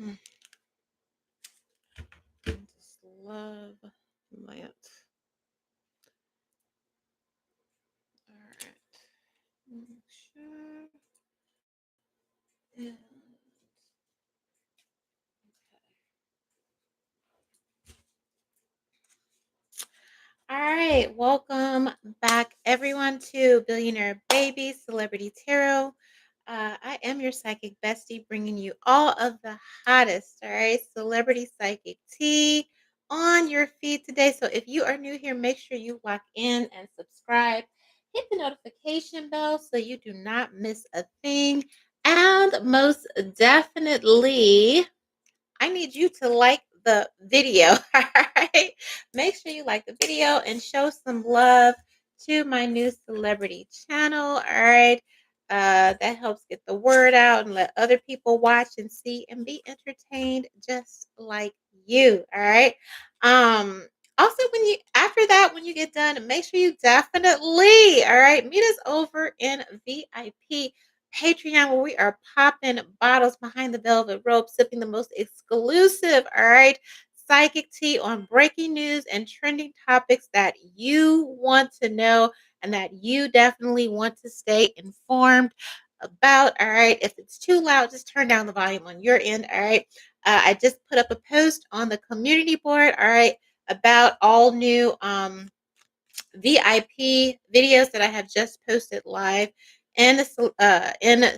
I just love lamps. All right. Make sure. And, all right. Welcome back, everyone, to Billionaire Baby Celebrity Tarot. I am your psychic bestie, bringing you all of the hottest, all right, celebrity psychic tea on your feed today. So if you are new here, make sure you lock in and subscribe. Hit the notification bell so you do not miss a thing. And most definitely, I need you to like the video. All right. Make sure you like the video and show some love to my new celebrity channel. All right. That helps get the word out and let other people watch and see and be entertained just like you. All right. Also, when you get done, make sure you definitely, all right, meet us over in VIP Patreon, where we are popping bottles behind the velvet rope, sipping the most exclusive, all right, psychic tea on breaking news and trending topics that you want to know and that you definitely want to stay informed about. All right. If it's too loud, just turn down the volume on your end. All right. I just put up a post on the community board. All right. About all new VIP videos that I have just posted live in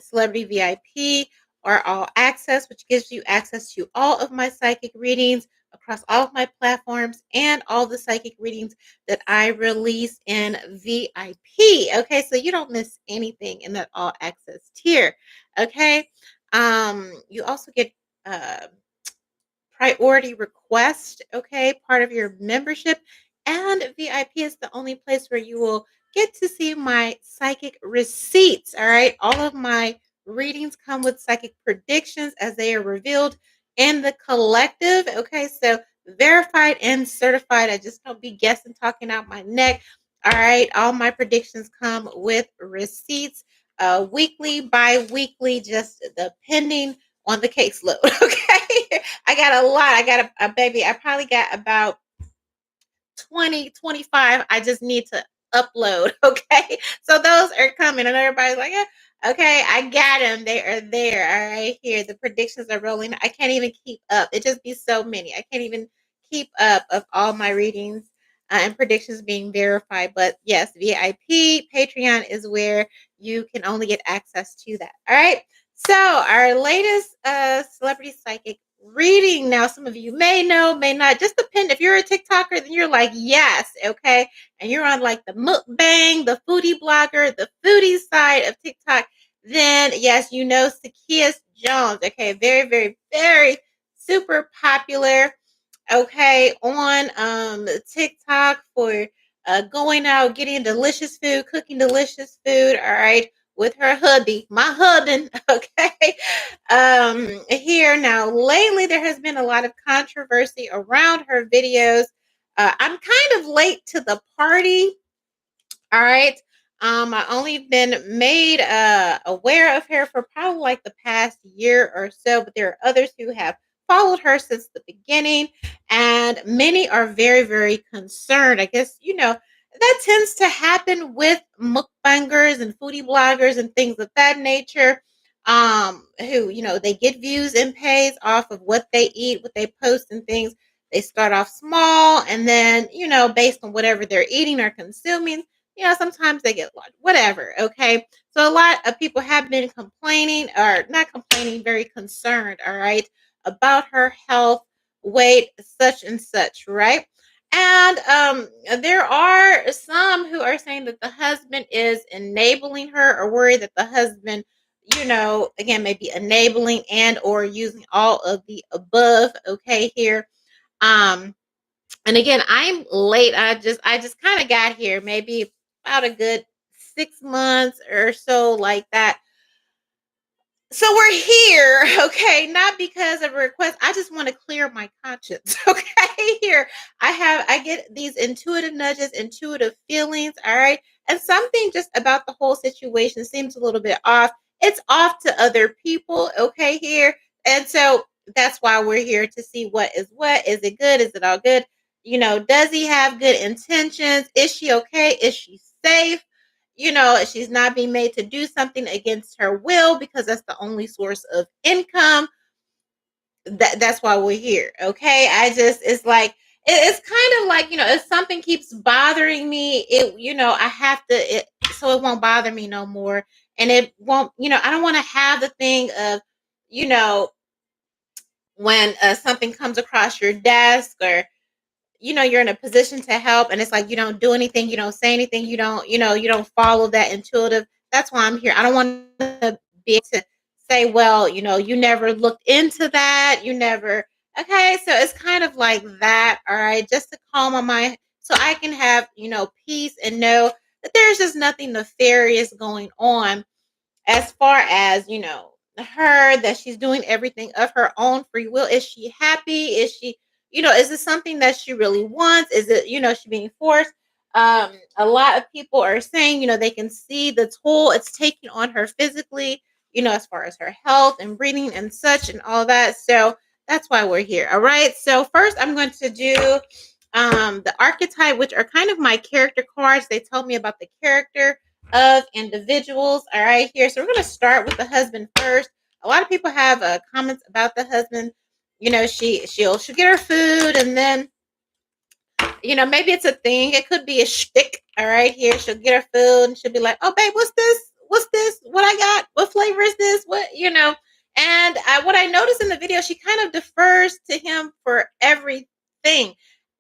Celebrity VIP or All Access, which gives you access to all of my psychic readings across all of my platforms and all the psychic readings that I release in VIP. Okay, so you don't miss anything in that All Access tier. Okay, you also get uh, priority request, okay, part of your membership. And VIP is the only place where you will get to see my psychic receipts. All right. All of my readings come with psychic predictions as they are revealed in the collective. Okay. So verified and certified. I just don't be guessing, talking out my neck. All right. All my predictions come with receipts, weekly, bi weekly, just depending on the caseload. Okay. I got a lot. I got a baby. I probably got about 20, 25. I just need to upload. Okay. So those are coming. And everybody's like, yeah, okay, I got them. They are there. All right. Here. The predictions are rolling. I can't even keep up. It just be so many. I can't even keep up of all my readings and predictions being verified. But yes, VIP Patreon is where you can only get access to that. All right. So our latest celebrity psychic reading. Now, some of you may know, may not. Just depend. If you're a TikToker, then you're like, yes, okay. And you're on like the mukbang, the foodie blogger, the foodie side of TikTok, then yes, you know Cekeyus Jones. Okay, very, very, very super popular. Okay, on TikTok for going out, getting delicious food, cooking delicious food. All right, with her hubby, my husband. Okay, here now. Lately, there has been a lot of controversy around her videos. I'm kind of late to the party. All right. I only been made aware of her for probably like the past year or so, but there are others who have followed her since the beginning, and many are very, very concerned. I guess that tends to happen with mukbangers and foodie bloggers and things of that nature. Who they get views and pays off of what they eat, what they post, and things. They start off small, and then based on whatever they're eating or consuming, sometimes they get large, whatever. Okay. So a lot of people have been complaining, or not complaining, very concerned, all right, about her health, weight, such and such, right? And there are some who are saying that the husband is enabling her, or worried that the husband, again, maybe enabling and or using all of the above. Okay, here. Um, and again, I'm late. I just kind of got here, maybe about a good 6 months or so, like that. So we're here, okay, not because of a request. I just want to clear my conscience. Okay, here. I get these intuitive nudges, intuitive feelings, all right? And something just about the whole situation seems a little bit off. It's off to other people, okay, here. And so That's why we're here to see what is what. Is it good? Is it all good? Does he have good intentions? Is she okay? Is she safe? She's not being made to do something against her will because that's the only source of income. That's why we're here. Okay. It's like, it's kind of like, if something keeps bothering me, I have to, so it won't bother me no more. And it won't, I don't want to have the thing of, you know, when something comes across your desk, or you're in a position to help, and it's like you don't do anything, you don't say anything, you don't follow that intuitive. That's why I'm here. I don't want to be able to say, well, you never looked into that, you never. Okay, so it's kind of like that. All right, just to calm my mind so I can have peace and know that there's just nothing nefarious going on, as far as her, that she's doing everything of her own free will. Is she happy? Is she, is it something that she really wants? Is it, she being forced? A lot of people are saying, they can see the toll it's taking on her physically, as far as her health and breathing and such and all that. So that's why we're here. All right, so first I'm going to do the archetype, which are kind of my character cards. They tell me about the character of individuals. All right, here. So we're going to start with the husband first. A lot of people have comments about the husband. She'll get her food, and then maybe it's a thing. It could be a shtick. All right, here she'll get her food, and she'll be like, "Oh, babe, what's this? What's this? What I got? What flavor is this? What?" And what I noticed in the video, she kind of defers to him for everything.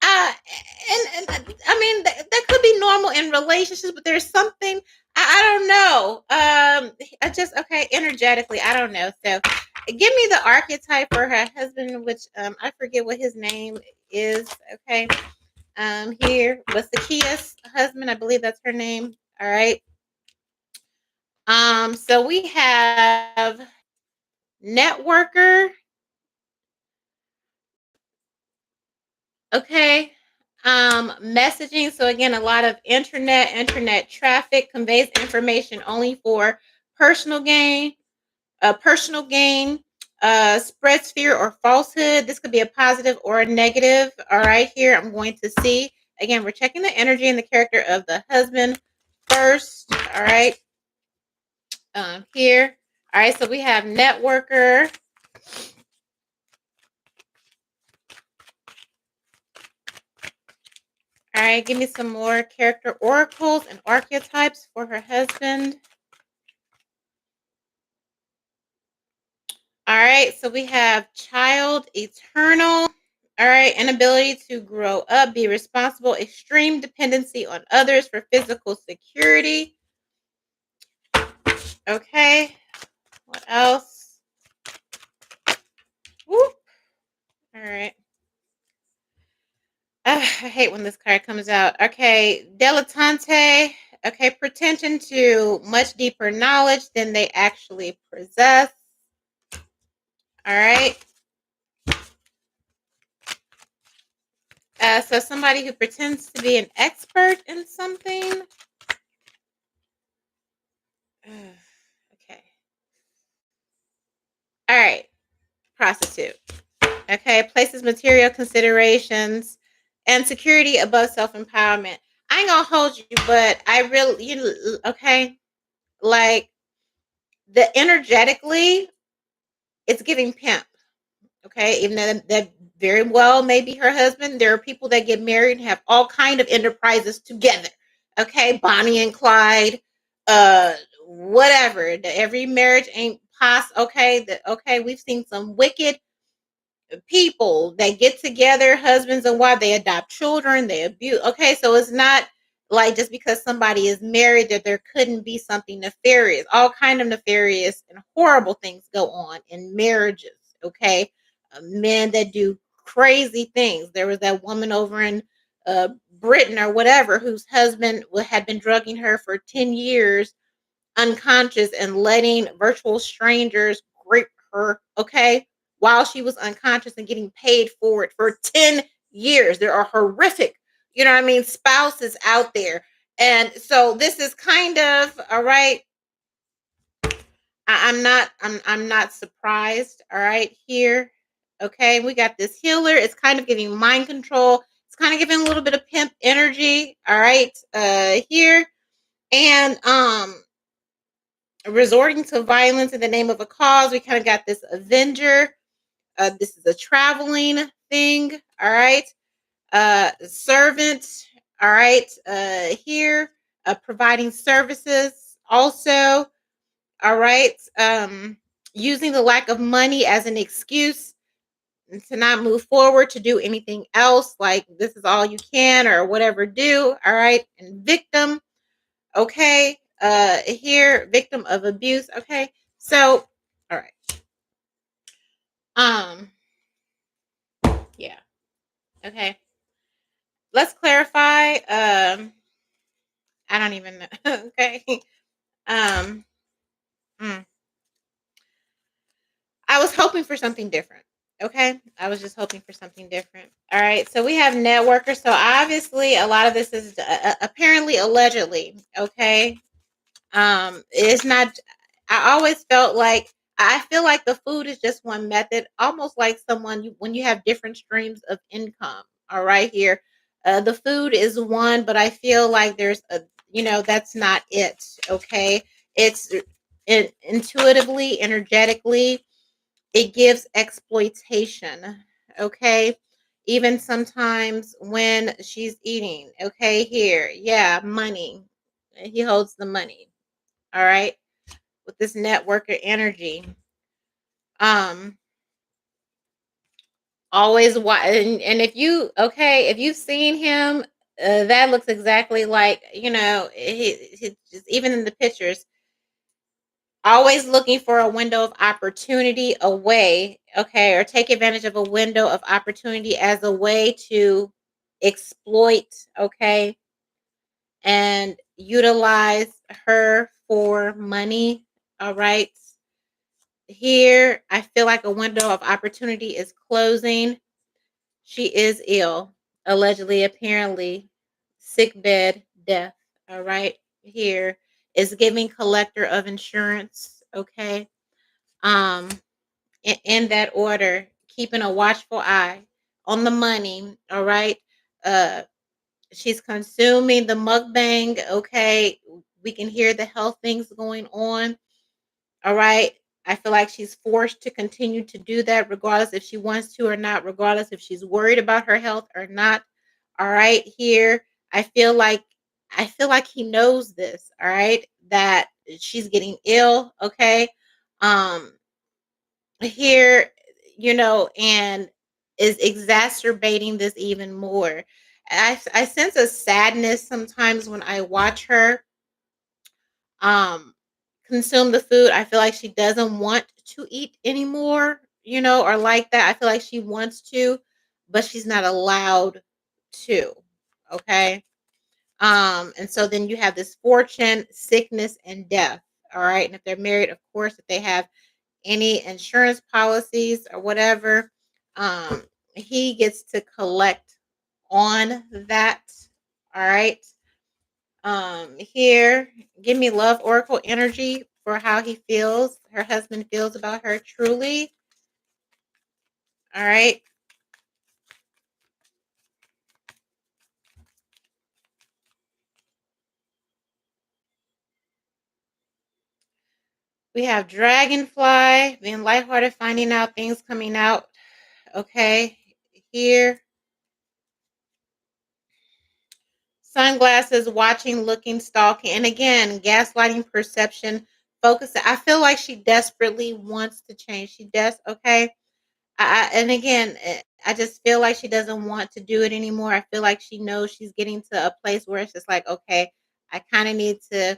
Uh, and I mean that could be normal in relationships, but there's something I don't know. I just okay energetically, I don't know. So give me the archetype for her husband, which I forget what his name is. Okay, here was Cekeyus husband, I believe that's her name. All right. So we have networker. Okay. Messaging. So again, a lot of internet traffic conveys information only for personal gain, spreads fear or falsehood. This could be a positive or a negative. All right, here I'm going to see. Again, we're checking the energy and the character of the husband first. All right. Here. All right, so we have networker. All right, give me some more character oracles and archetypes for her husband. All right, so we have child, eternal. All right, inability to grow up, be responsible, extreme dependency on others for physical security. Okay, what else? Whoop. All right. I hate when this card comes out. Okay, dilettante. Okay, pretension to much deeper knowledge than they actually possess. All right. So somebody who pretends to be an expert in something. Okay. All right. Prostitute. Okay. Places material considerations and security above self empowerment. I ain't gonna hold you, but I really, okay. Like the energetically, it's giving pimp. Okay, even though that very well may be her husband. There are people that get married and have all kind of enterprises together. Okay, Bonnie and Clyde, whatever. Every marriage ain't okay. Okay, we've seen some wicked people that get together, husbands and wives, they adopt children, they abuse. Okay, so it's not like just because somebody is married that there couldn't be something nefarious. All kind of nefarious and horrible things go on in marriages. Okay, men that do crazy things. There was that woman over in Britain or whatever whose husband had been drugging her for 10 years unconscious and letting virtual strangers rape her, okay, while she was unconscious and getting paid for it for 10 years. There are horrific, spouses out there. And so this is kind of all right. I'm not surprised, all right, here. Okay, we got this healer. It's kind of giving mind control. It's kind of giving a little bit of pimp energy. All right, here. And resorting to violence in the name of a cause. We kind of got this Avenger. This is a traveling thing. All right. Servant. All right. Here, providing services. Also, all right. Using the lack of money as an excuse to not move forward to do anything else. Like this is all you can or whatever. Do all right. And victim. Okay. Here, victim of abuse. Okay. So, all right. Um, yeah. Okay. Let's clarify. I don't even know. Okay. Um, mm. I was hoping for something different. Okay. I was just hoping for something different. All right. So we have networkers. So obviously, a lot of this is apparently, allegedly. Okay. It's not. I always felt like I feel like the food is just one method, almost like when you have different streams of income. All right, here, the food is one, but I feel like there's that's not it. Okay, it's intuitively, energetically, it gives exploitation. Okay. Even sometimes when she's eating, okay, here, yeah, money. He holds the money. All right, with this networker energy. Um, always and if you if you've seen him, that looks exactly like he just even in the pictures, always looking for a window of opportunity away, okay, or take advantage of a window of opportunity as a way to exploit, okay, and utilize her for money. All right. Here, I feel like a window of opportunity is closing. She is ill, allegedly, apparently, sick bed, death. All right. Here is giving collector of insurance. Okay. Um, in that order, keeping a watchful eye on the money. All right. Uh, she's consuming the mukbang. Okay. We can hear the health things going on. All right. I feel like she's forced to continue to do that, regardless if she wants to or not, regardless if she's worried about her health or not. All right. Here, I feel like he knows this. All right, that she's getting ill. Okay. Um, here, and is exacerbating this even more. I sense a sadness sometimes when I watch her um consume the food. I feel like she doesn't want to eat anymore, or like that. I feel like she wants to, but she's not allowed to. Okay. And so then you have this fortune, sickness, and death. All right. And if they're married, of course, if they have any insurance policies or whatever, um, he gets to collect on that. All right. Here, give me love oracle energy for how he feels, her husband feels about her truly. All right. We have dragonfly, being lighthearted, finding out things coming out. Okay. Here, sunglasses, watching, looking, stalking. And again, gaslighting, perception, focus. I feel like she desperately wants to change. Okay. And again, I just feel like she doesn't want to do it anymore. I feel like she knows she's getting to a place where it's just like, okay, I kind of need to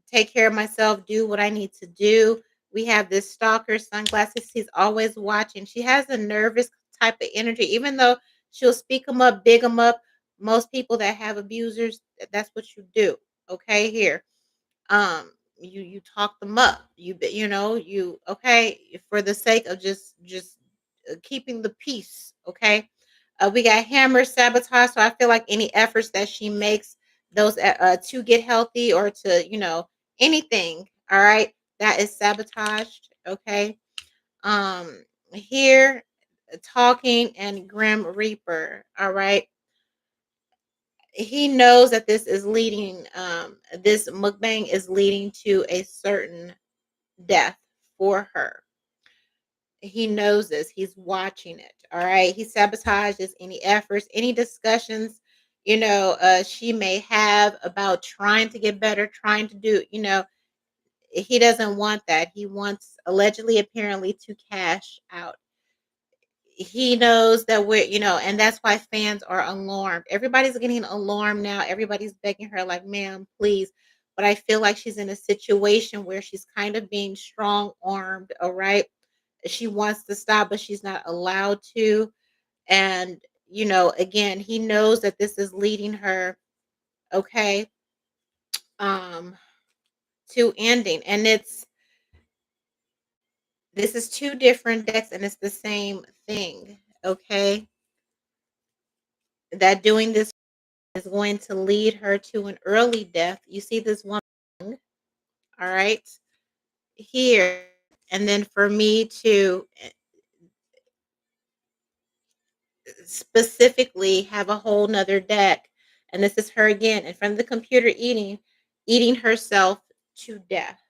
take care of myself, do what I need to do. We have this stalker, sunglasses. He's always watching. She has a nervous type of energy, even though she'll speak them up, big them up. Most people that have abusers, that's what you do. Okay, here you talk them up, you okay, for the sake of just keeping the peace. Okay. We got hammer, sabotage. So I feel like any efforts that she makes, those to get healthy or to anything, all right, that is sabotaged. Okay. Here, talking and Grim Reaper. All right. He knows that this mukbang is leading to a certain death for her. He knows this. He's watching it. All right. He sabotages any efforts, any discussions, she may have about trying to get better, trying to do, he doesn't want that. He wants allegedly, apparently, to cash out. He knows that and that's why fans are alarmed. Everybody's getting alarmed now. Everybody's begging her, like, ma'am, please. But I feel like she's in a situation where she's kind of being strong armed. All right. She wants to stop, but she's not allowed to. And, again, he knows that this is leading her, okay, um, to ending. And this is two different decks and it's the same thing. Okay. That doing this is going to lead her to an early death. You see this one, all right, here. And then for me to specifically have a whole nother deck. And this is her again in front of the computer eating herself to death.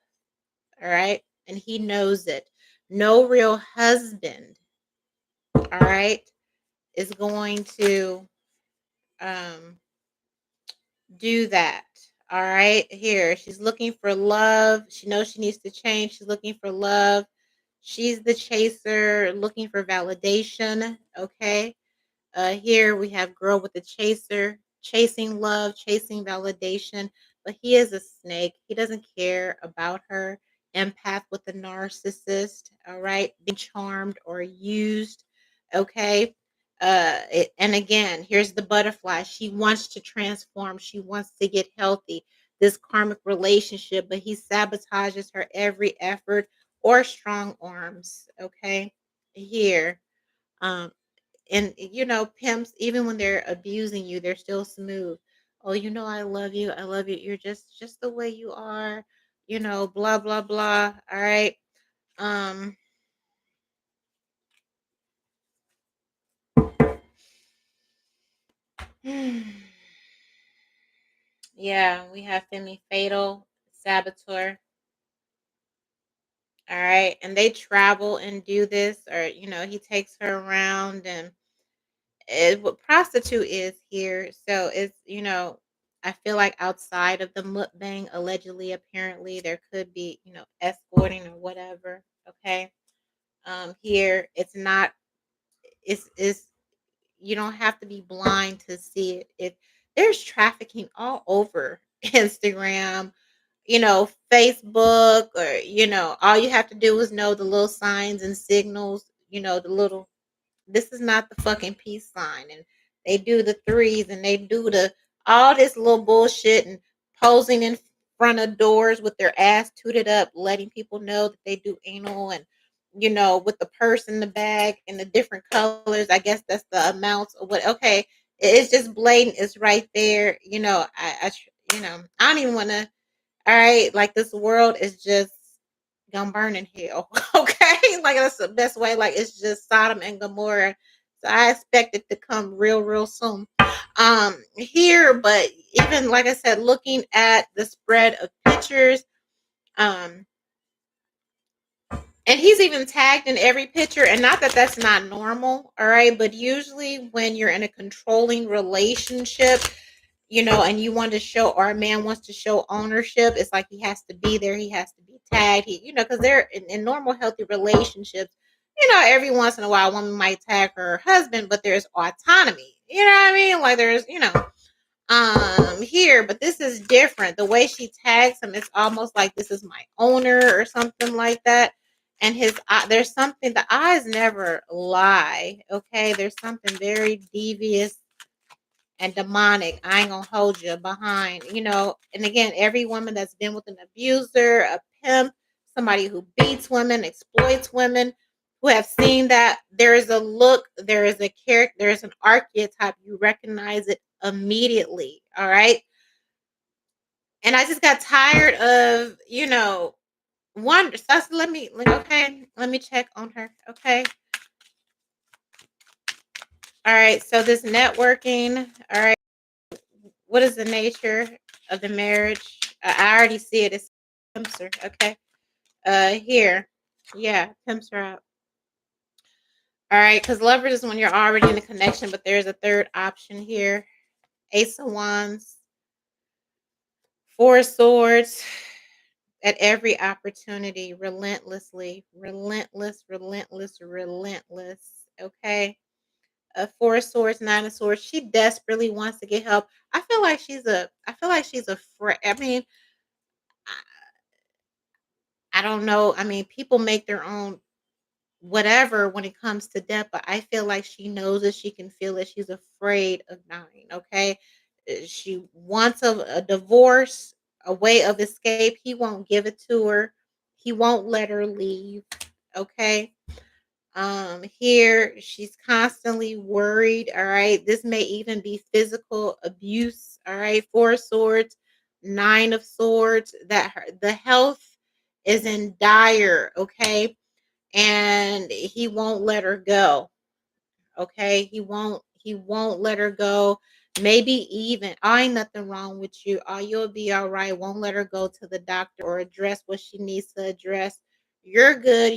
All right. And he knows it. No real husband, all right, is going to do that. All right. Here, she's looking for love. She knows she needs to change. She's looking for love. She's the chaser, looking for validation. Okay. Here we have girl with the chaser, chasing love, chasing validation, but he is a snake. He doesn't care about her. Empath with the narcissist, all right, being charmed or used, okay. And again, here's the butterfly. She wants to transform. She wants to get healthy. This karmic relationship, but he sabotages her every effort or strong arms, okay. Here, um, and pimps, even when they're abusing you, they're still smooth. Oh, I love you, I love you, you're just the way you are, blah blah blah. All right. um yeah, we have Femi Fatal, Saboteur. All right, and they travel and do this, or he takes her around. And what prostitute is here. So it's, I feel like outside of the mukbang, allegedly, apparently, there could be, escorting or whatever. Okay. Here it's not. It's you don't have to be blind to see it. There's trafficking all over Instagram, Facebook, or all you have to do is know the little signs and signals. The little, this is not the fucking peace sign. And they do the threes and they do the all this little bullshit and posing in front of doors with their ass tooted up, letting people know that they do anal. And with the purse in the bag and the different colors. I guess that's the amounts of what. Okay, it's just blatant. It's right there. I don't even want to. All right, like, this world is just gonna burn in hell. Okay, like, that's the best way. Like, it's just Sodom and Gomorrah. So I expect it to come real, real soon. Here, but even like I said, looking at the spread of pictures, um, and he's even tagged in every picture. And not that that's not normal, all right, but usually when you're in a controlling relationship, and you want to show, or a man wants to show ownership, it's like he has to be there, he has to be tagged. Because they're in normal, healthy relationships, every once in a while, a woman might tag her husband, but there's autonomy. You know what I mean? Like, there's, here, but this is different. The way she tags him, it's almost like this is my owner or something like that. And his there's something, the eyes never lie. Okay, there's something very devious and demonic. I ain't gonna hold you behind, And again, every woman that's been with an abuser, a pimp, somebody who beats women, exploits women, who have seen that, there is a look, there is a character, there is an archetype. You recognize it immediately. All right. And I just got tired of, wonder. So let me, okay, let me check on her. Okay. All right. So this networking. All right. What is the nature of the marriage? I already see it. It's pimps her. Okay. Here. Yeah, pimps her out. All right, because lovers is when you're already in a connection, but there's a third option here. Ace of Wands, Four of Swords, at every opportunity, relentlessly, relentless. Okay. Four of Swords, Nine of Swords. She desperately wants to get help. I feel like she's afraid. I mean, I don't know. I mean, people make their own whatever when it comes to death, but I feel like she knows it. She can feel it. She's afraid of dying. Okay. She wants a divorce, a way of escape. He won't give it to her. He won't let her leave. Okay. Here she's constantly worried. All right. This may even be physical abuse. All right. Four of Swords, Nine of Swords, that the health is in dire. Okay, and he won't let her go. Okay, he won't let her go. Maybe even, I ain't nothing wrong with you. Oh, you'll be all right. Won't let her go to the doctor or address what she needs to address. You're good.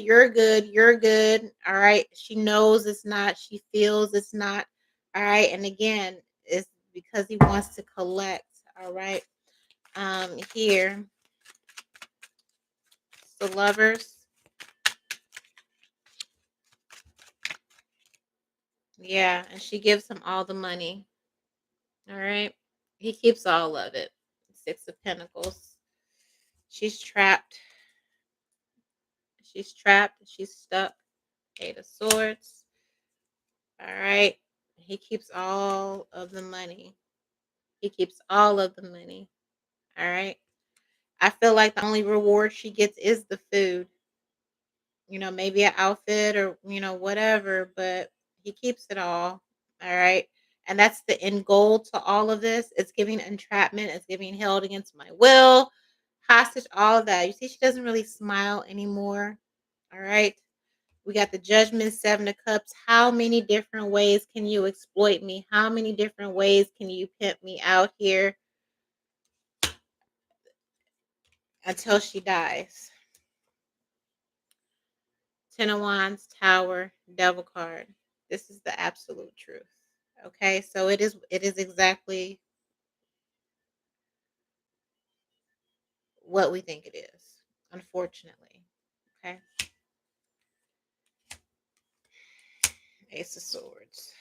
All right. She knows it's not. She feels it's not. All right. And again, it's because he wants to collect. All right. Here, the lovers. Yeah, and she gives him all the money. All right. He keeps all of it. Six of Pentacles. She's trapped. She's trapped. She's stuck. Eight of Swords. All right. He keeps all of the money. He keeps all of the money. All right. I feel like the only reward she gets is the food. Maybe an outfit or, whatever, but he keeps it all. All right. And that's the end goal to all of this. It's giving entrapment, it's giving held against my will, hostage, all of that. You see, she doesn't really smile anymore. All right. We got the Judgment, Seven of Cups. How many different ways can you exploit me? How many different ways can you pimp me out here until she dies? Ten of Wands, Tower, Devil card. This is the absolute truth. Okay, so it is exactly what we think it is, unfortunately. Okay. Ace of Swords.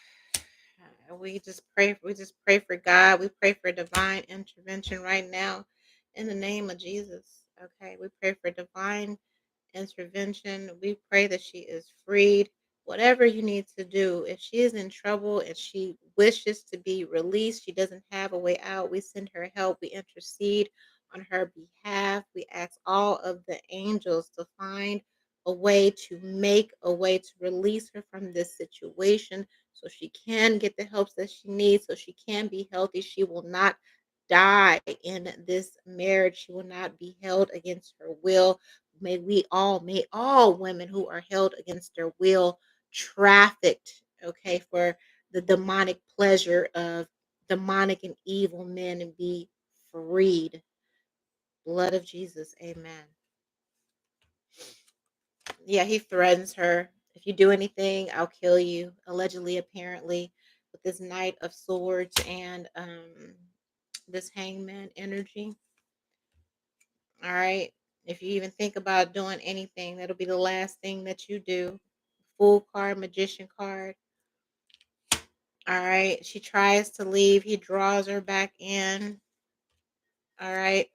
We just pray for God. We pray for divine intervention right now in the name of Jesus. Okay. We pray for divine intervention. We pray that she is freed. Whatever you need to do, if she is in trouble and she wishes to be released, she doesn't have a way out, we send her help. We intercede on her behalf. We ask all of the angels to find a way to make a way to release her from this situation so she can get the help that she needs, so she can be healthy. She will not die in this marriage. She will not be held against her will. May all women who are held against their will, trafficked, okay, for the demonic pleasure of demonic and evil men, and be freed. Blood of Jesus, amen. Yeah, he threatens her. If you do anything, I'll kill you. Allegedly, apparently, with this Knight of Swords and this Hangman energy. All right. If you even think about doing anything, that'll be the last thing that you do. Fool card, Magician card. All right. She tries to leave. He draws her back in. All right.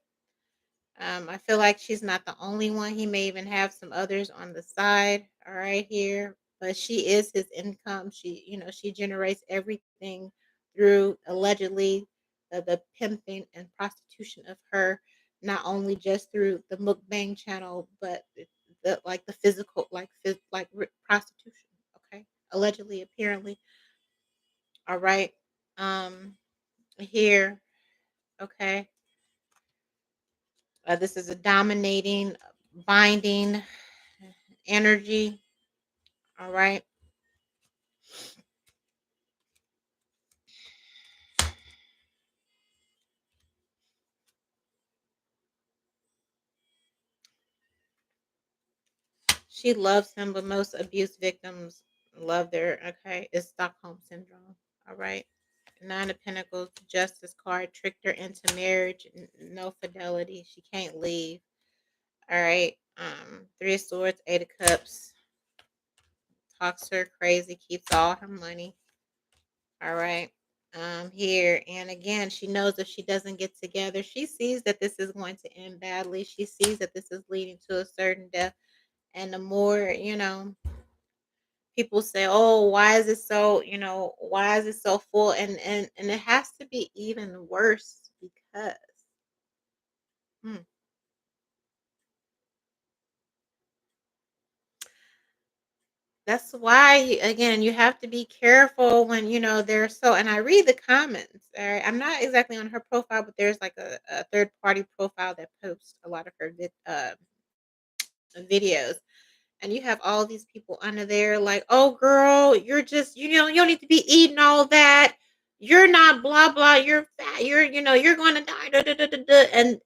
I feel like she's not the only one. He may even have some others on the side. All right, here. But she is his income. She generates everything through allegedly the pimping and prostitution of her, not only just through the mukbang channel, but the physical, prostitution. Okay, allegedly, apparently. All right. Um, here. Okay. This is a dominating, binding energy. All right. She loves him, but most abuse victims love their okay. It's Stockholm syndrome. All right. Nine of Pentacles, Justice card, tricked her into marriage. No fidelity. She can't leave. All right. Three of Swords, Eight of Cups. Talks her crazy, keeps all her money. All right. Here and again, she knows if she doesn't get together, she sees that this is going to end badly. She sees that this is leading to a certain death. And the more, people say, "Oh, why is it so, why is it so full?" And it has to be even worse because hmm, that's why again you have to be careful when they're so. And I read the comments. All right, I'm not exactly on her profile, but there's like a third party profile that posts a lot of her videos. And you have all these people under there like, "Oh, girl, you're just, you don't need to be eating all that. You're not blah blah. You're fat. You're going to die." Da, da, da, da, da. And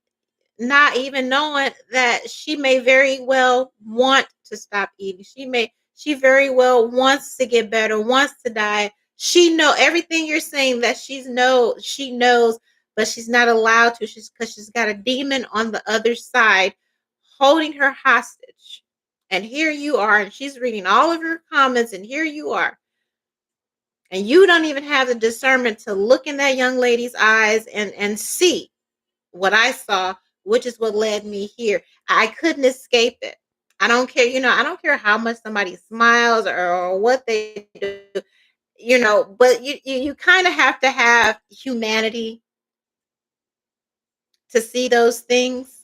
not even knowing that she may very well want to stop eating. She very well wants to get better, wants to die. She know everything you're saying that she knows, but she's not allowed to. Because she's got a demon on the other side holding her hostage. And here you are, and she's reading all of your comments, and here you are. And you don't even have the discernment to look in that young lady's eyes and see what I saw, which is what led me here. I couldn't escape it. I don't care, I don't care how much somebody smiles or what they do, but you kind of have to have humanity to see those things,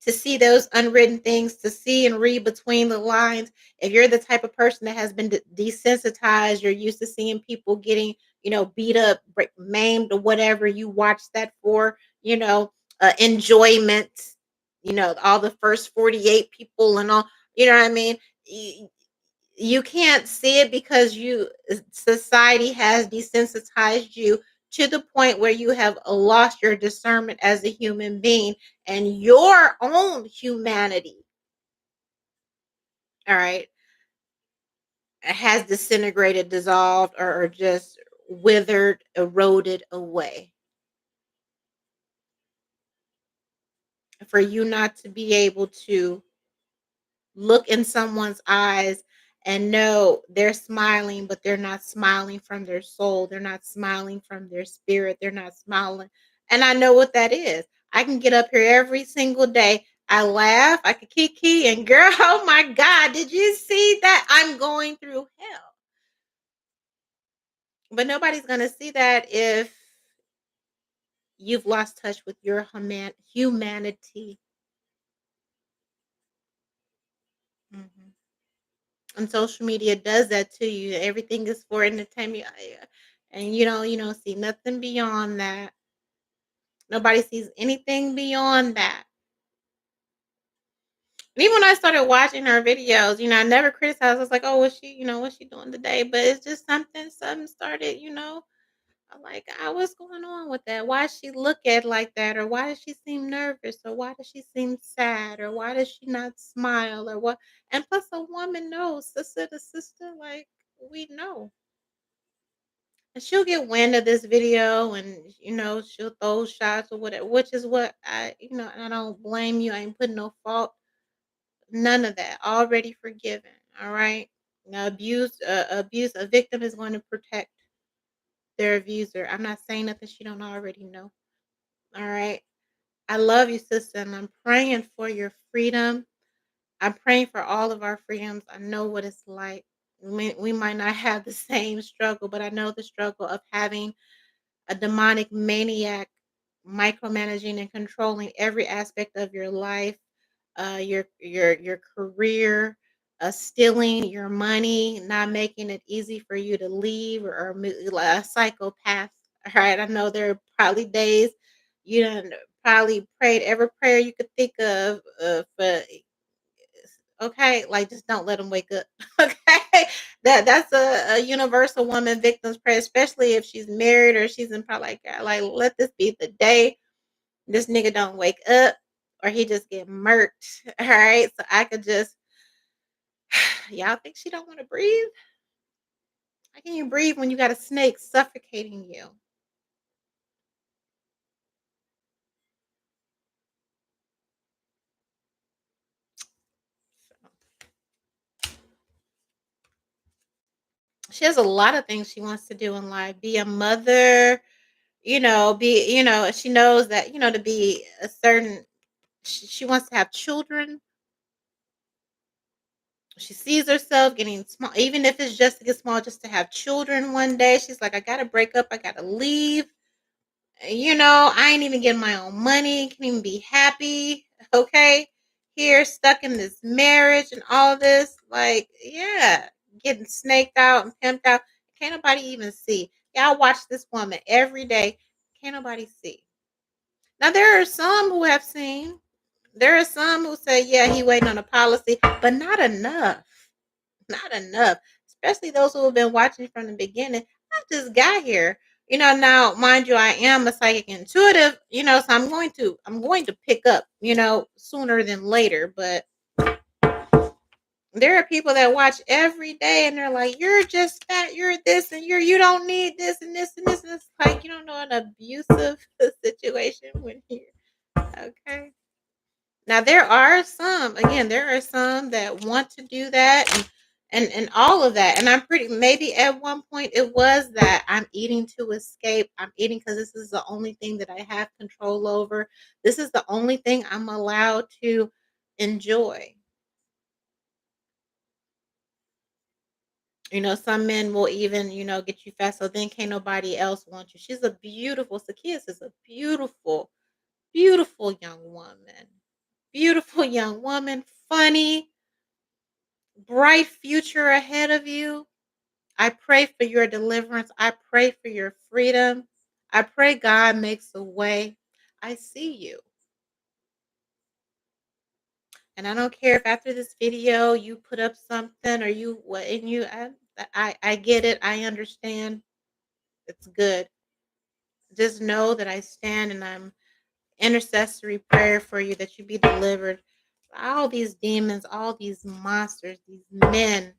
to see those unwritten things, to see and read between the lines. If you're the type of person that has been desensitized, you're used to seeing people getting, beat up, maimed, or whatever. You watch that for, enjoyment. All the first 48 people and all. You know what I mean? You can't see it because society has desensitized you to the point where you have lost your discernment as a human being and your own humanity, all right, has disintegrated, dissolved, or just withered, eroded away. For you not to be able to look in someone's eyes and know they're smiling, but they're not smiling from their soul. They're not smiling from their spirit. They're not smiling. And I know what that is. I can get up here every single day. I laugh, I can kiki, and girl, oh my God, did you see that? I'm going through hell. But nobody's going to see that if you've lost touch with your humanity. Mhm. And social media does that to you. Everything is for entertainment, and you don't see nothing beyond that. Nobody sees anything beyond that. And even when I started watching her videos, I never criticized. I was like, "Oh, what's she doing today?" But it's just something started. I'm like, what's going on with that? Why does she look at like that? Or why does she seem nervous? Or why does she seem sad? Or why does she not smile? Or what? And plus, a woman knows, sister to sister, like we know. And she'll get wind of this video and, she'll throw shots or whatever, which is what and I don't blame you. I ain't putting no fault. None of that. Already forgiven. All right. Now, a victim is going to protect their abuser. I'm not saying nothing she don't already know. All right. I love you, sister, and I'm praying for your freedom. I'm praying for all of our freedoms. I know what it's like. We might not have the same struggle, but I know the struggle of having a demonic maniac micromanaging and controlling every aspect of your life, your career, stealing your money, not making it easy for you to leave, or like a psychopath. All right, I know there are probably days you done probably prayed every prayer you could think of, for okay, like just don't let them wake up. Okay, that's a universal woman victim's prayer, especially if she's married or she's in probably like, God, like let this be the day this nigga don't wake up or he just get murked. All right, so I could just Y'all think she don't want to breathe? How can you breathe when you got a snake suffocating you? She has a lot of things she wants to do in life. Be a mother, she knows that, to be a certain she wants to have children. She sees herself getting small, even if it's just to get small, just to have children one day. She's like, I gotta break up, I gotta leave. I ain't even getting my own money, can't even be happy. Okay. Here, stuck in this marriage and all this. Like, yeah, getting snaked out and pimped out. Can't nobody even see. Y'all watch this woman every day. Can't nobody see. Now there are some who have seen. There are some who say, yeah, he waiting on a policy, but not enough. Not enough. Especially those who have been watching from the beginning. I just got here. Now mind you, I am a psychic intuitive, so I'm going to pick up, sooner than later. But there are people that watch every day and they're like, you're just fat, you're this, and you don't need this and this and this. And it's like you don't know an abusive situation when you're okay. Now there are some that want to do that and all of that. And I'm pretty maybe at one point it was that I'm eating to escape. I'm eating because this is the only thing that I have control over. This is the only thing I'm allowed to enjoy. Some men will even, get you fat, so then can't nobody else want you. She's a beautiful Cekeyus is a beautiful, beautiful young woman. Beautiful young woman, funny, bright future ahead of you. I pray for your deliverance. I pray for your freedom. I pray God makes a way. I see you. And I don't care if after this video you put up something or you what and you I get it. I understand. It's good. Just know that I stand and I'm intercessory prayer for you that you be delivered. All these demons, all these monsters, these men,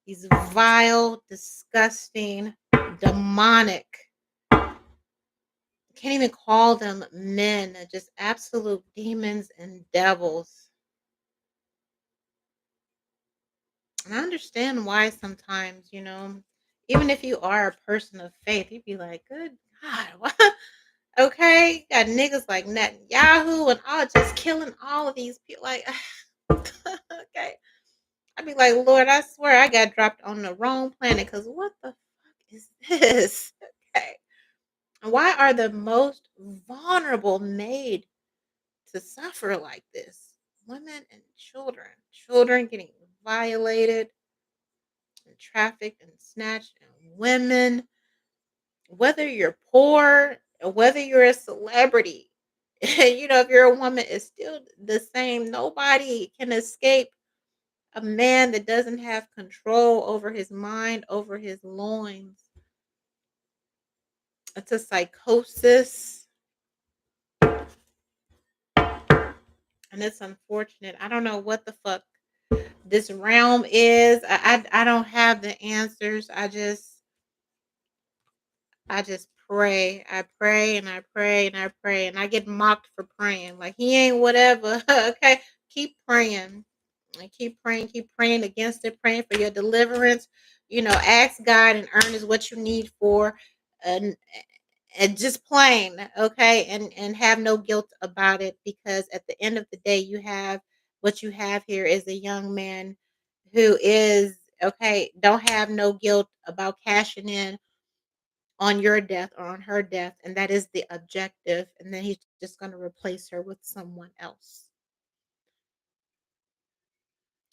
these vile, disgusting, demonic, can't even call them men, just absolute demons and devils. And I understand why sometimes, even if you are a person of faith, you'd be like, good God, what? Okay, got niggas like Netanyahu and all just killing all of these people. Like, okay. I'd be like, Lord, I swear I got dropped on the wrong planet because what the fuck is this? Okay. And why are the most vulnerable made to suffer like this? Women and children. Children getting violated and trafficked and snatched, and women, whether you're poor or whether you're a celebrity, if you're a woman, it's still the same. Nobody can escape a man that doesn't have control over his mind, over his loins. It's a psychosis, and it's unfortunate. I don't know what the fuck this realm is. I don't have the answers. I just pray. I pray and I pray and I pray and I get mocked for praying. Like he ain't whatever. Okay. Keep praying. And keep praying against it, praying for your deliverance. Ask God and earn is what you need for and and just plain, okay, and have no guilt about it because at the end of the day what you have here is a young man who is okay, don't have no guilt about cashing in on your death or on her death, and that is the objective, and then he's just going to replace her with someone else.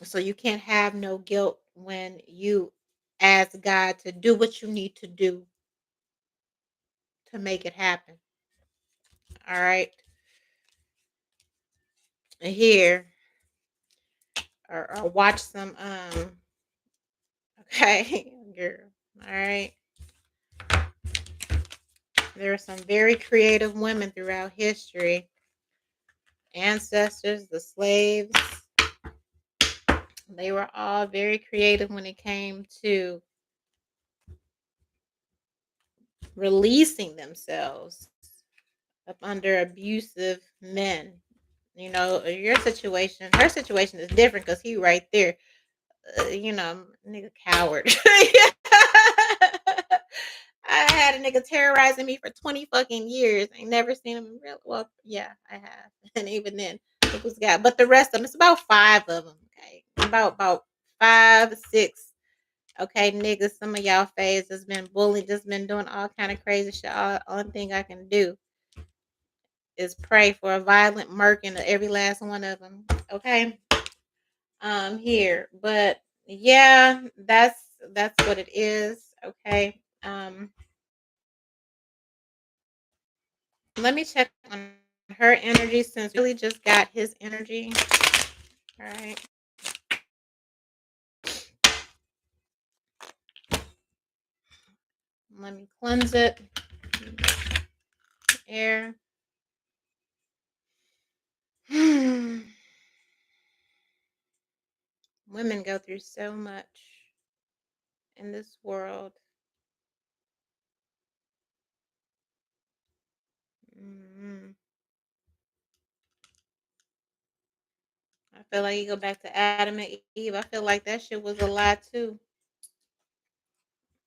So you can't have no guilt when you ask God to do what you need to do to make it happen. All right. And here or watch some okay, girl. All right. There are some very creative women throughout history. Ancestors, the slaves, They were all very creative when it came to releasing themselves up under abusive men. Your situation, her situation is different because he right there, nigga coward. I had a nigga terrorizing me for 20 fucking years. I ain't never seen him in real. Well, yeah, I have. And even then, it was got. But the rest of them, it's about five of them. Okay, about 5, 6. Okay, niggas, some of y'all phase has been bullied, just been doing all kind of crazy shit. Only thing I can do is pray for a violent murking of every last one of them. Okay, here, but yeah, that's what it is. Okay, let me check on her energy since we really just got his energy. All right, let me cleanse it. Air. Women go through so much in this world. Mm-hmm. I feel like you go back to Adam and Eve. I feel like that shit was a lie too.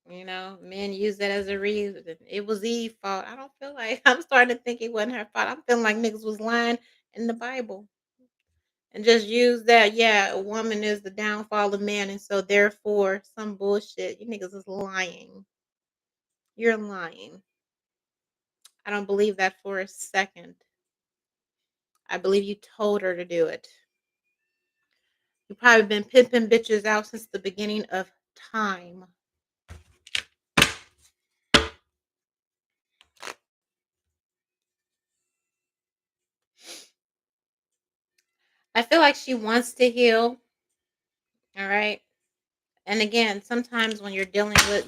Men use that as a reason. It was Eve's fault. I don't feel like I'm starting to think it wasn't her fault. I'm feeling like niggas was lying in the Bible and just use that. Yeah, a woman is the downfall of man, and so therefore some bullshit. You niggas is lying. You're lying. I don't believe that for a second. I believe you told her to do it. You probably been pimping bitches out since the beginning of time. I feel like she wants to heal. All right. And again, sometimes when you're dealing with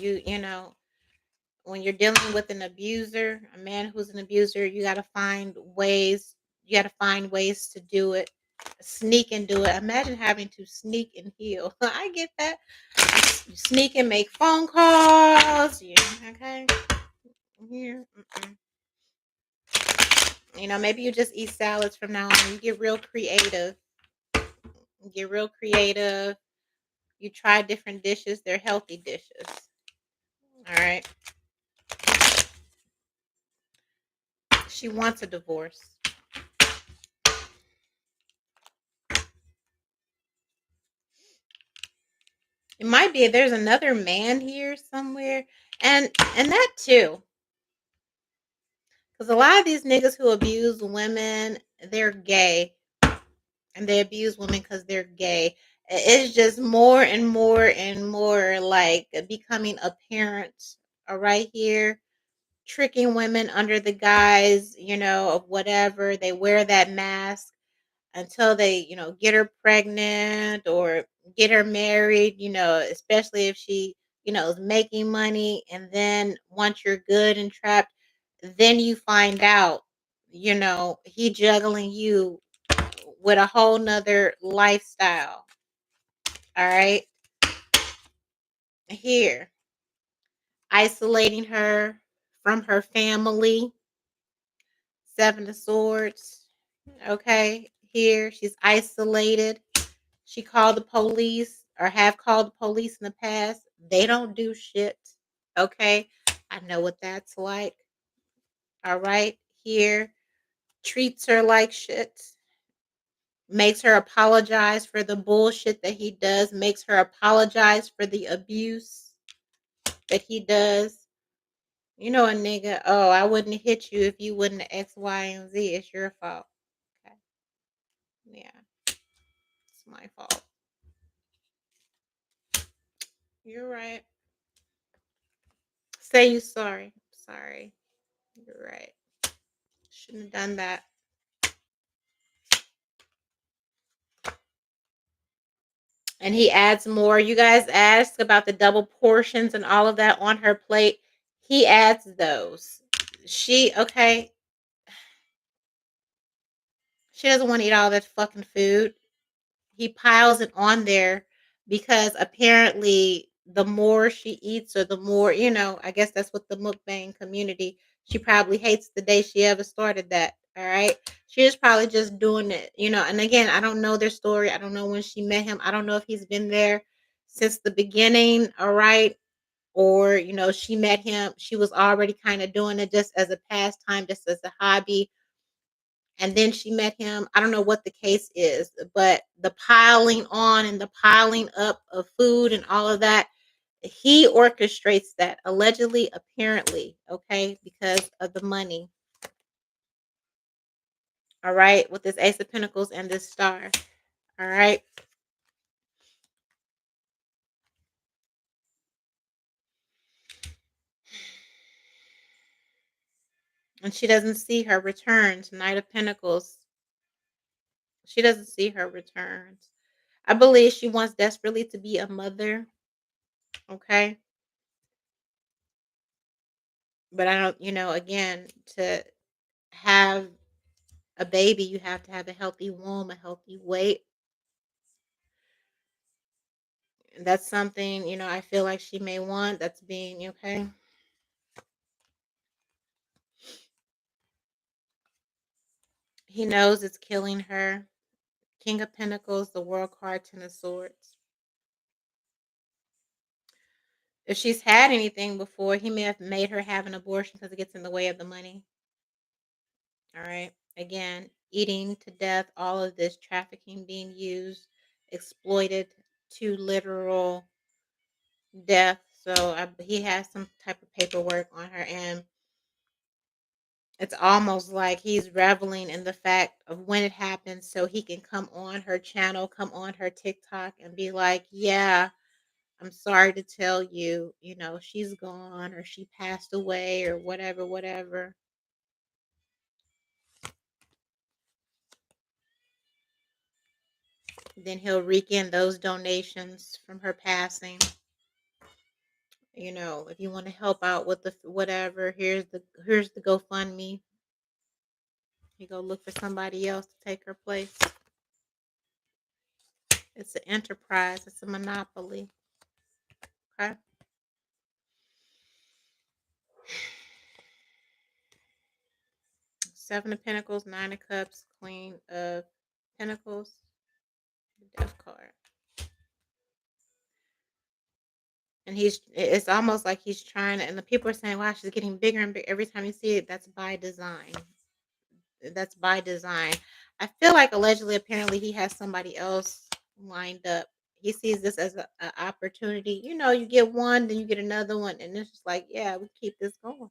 when you're dealing with an abuser, a man who's an abuser, you got to find ways. You got to find ways to do it. Sneak and do it. Imagine having to sneak and heal. I get that. You sneak and make phone calls. Yeah, okay. Here. Maybe you just eat salads from now on. You get real creative. Get real creative. You try different dishes. They're healthy dishes. All right. She wants a divorce. It might be there's another man here somewhere. And that too. Because a lot of these niggas who abuse women, they're gay. And they abuse women because they're gay. It's just more and more and more like becoming apparent right here. Tricking women under the guise, of whatever. They wear that mask until they, get her pregnant or get her married, especially if she, is making money. And then once you're good and trapped, then you find out, he juggling you with a whole nother lifestyle. All right. Here, isolating her from her family. Seven of Swords. Okay. Here, she's isolated. She called the police or have called the police in the past. They don't do shit. Okay. I know what that's like. All right. Here, treats her like shit. Makes her apologize for the bullshit that he does. Makes her apologize for the abuse that he does. A nigga, oh, I wouldn't hit you if you wouldn't X, Y, and Z. It's your fault. Okay. Yeah. It's my fault. You're right. Say you sorry. Sorry. You're right. Shouldn't have done that. And he adds more. You guys asked about the double portions and all of that on her plate. He adds those. Okay. She doesn't want to eat all that fucking food. He piles it on there because apparently the more she eats or the more, I guess that's what the mukbang community, she probably hates the day she ever started that. All right. She is probably just doing it. And again, I don't know their story. I don't know when she met him. I don't know if he's been there since the beginning. All right. Or, she met him. She was already kind of doing it just as a pastime, just as a hobby, and then she met him. I don't know what the case is, but the piling on and the piling up of food and all of that, he orchestrates that allegedly, apparently, okay, because of the money. All right, with this Ace of Pentacles and this star. All right. And she doesn't see her returns. Knight of Pentacles. She doesn't see her returns. I believe she wants desperately to be a mother. Okay. But I don't, again, to have a baby, you have to have a healthy womb, a healthy weight. And that's something, I feel like she may want. That's being okay. He knows it's killing her. King of Pentacles, the World card, Ten of Swords. If she's had anything before, he may have made her have an abortion because it gets in the way of the money. All right. Again, eating to death, all of this trafficking being used, exploited to literal death. So he has some type of paperwork on her, and it's almost like he's reveling in the fact of when it happens so he can come on her channel, come on her TikTok and be like, yeah, I'm sorry to tell you, she's gone or she passed away or whatever, whatever. Then he'll rake in those donations from her passing. If you want to help out with the whatever, here's the GoFundMe. You go look for somebody else to take her place. It's an enterprise. It's a monopoly. Okay. Seven of Pentacles, Nine of Cups, Queen of Pentacles, Death card. And it's almost like he's trying to, and the people are saying, wow, she's getting bigger and bigger. Every time you see it, that's by design. That's by design. I feel like allegedly, apparently, he has somebody else lined up. He sees this as an opportunity. You get one, then you get another one, and it's just like, yeah, we keep this going.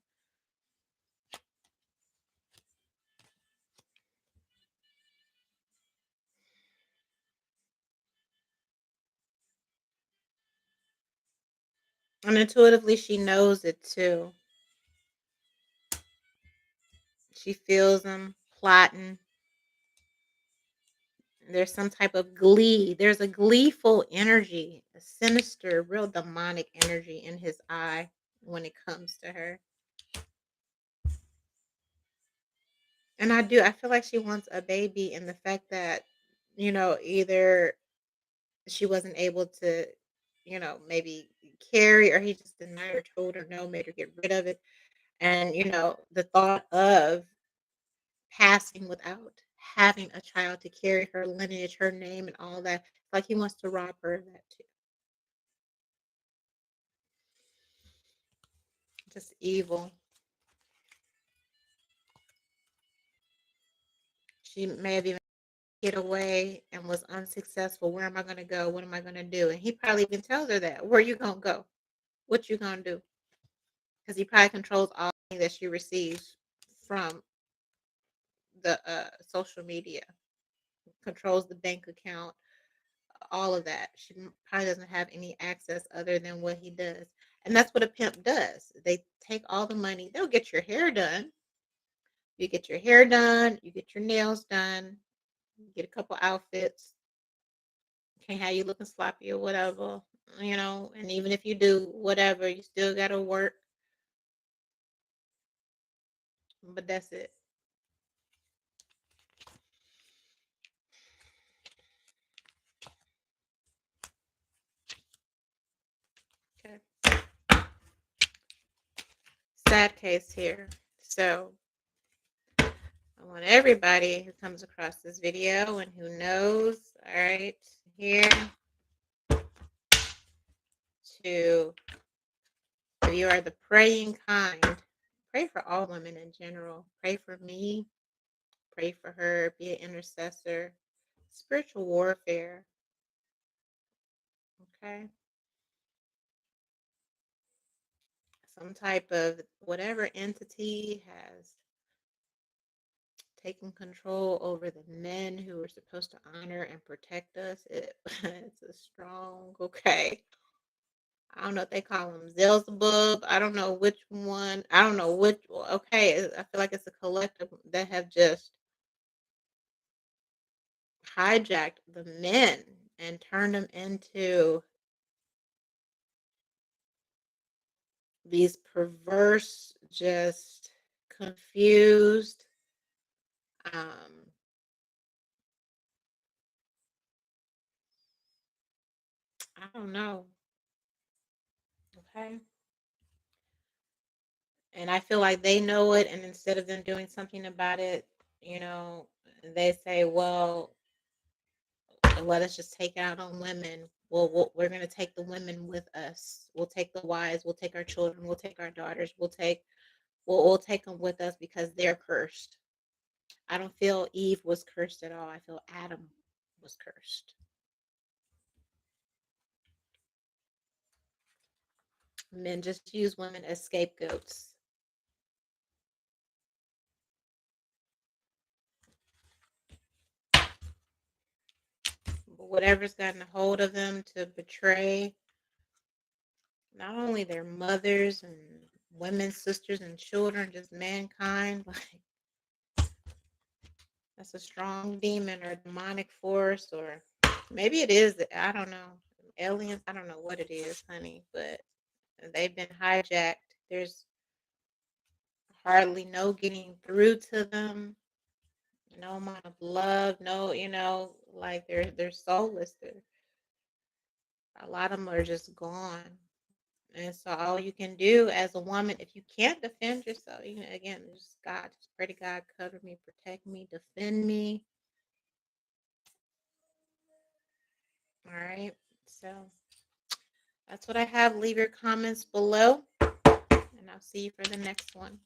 And intuitively, she knows it too. She feels him plotting. There's some type of glee. There's a gleeful energy, a sinister, real demonic energy in his eye when it comes to her. And I feel like she wants a baby, and the fact that, either she wasn't able to, maybe carry, or he just denied her, told her no, made her get rid of it. And, the thought of passing without having a child to carry her lineage, her name, and all that, like he wants to rob her of that too. Just evil. She may have even get away and was unsuccessful. Where am I going to go? What am I going to do? And he probably even tells her that. Where you going to go? What you going to do? Because he probably controls all that she receives from the social media, controls the bank account, all of that. She probably doesn't have any access other than what he does. And that's what a pimp does. They take all the money. They'll get your hair done. You get your hair done. You get your nails done. You get a couple outfits. Can't have you looking sloppy or whatever, and even if you do whatever, you still gotta work. But that's it. sad case here. So I want everybody who comes across this video and who knows, all right, here to, if you are the praying kind, pray for all women in general. Pray for me. Pray for her. Be an intercessor. Spiritual warfare. Okay. Some type of whatever entity has taken control over the men who are supposed to honor and protect us. It's a strong, okay. I don't know if they call him Beelzebub. I don't know which one. I don't know which. Okay, I feel like it's a collective that have just hijacked the men and turned them into these perverse, just confused, um, I don't know. Okay. And I feel like they know it, and instead of them doing something about it, you know, they say, well, let us just take it out on women. Well, we're going to take the women with us. We'll take the wives. We'll take our children. We'll take our daughters. We'll take them with us because they're cursed. I don't feel Eve was cursed at all. I feel Adam was cursed. Men just use women as scapegoats. But whatever's gotten a hold of them to betray not only their mothers and women's sisters and children, just mankind, like that's a strong demon or demonic force, or maybe it is, I don't know, aliens, I don't know what it is, honey, but they've been hijacked. There's hardly no getting through to them, no amount of love, no, like they're soulless. A lot of them are just gone. And so all you can do as a woman, if you can't defend yourself, again, just God, just pray to God, cover me, protect me, defend me. All right. So that's what I have. Leave your comments below, and I'll see you for the next one.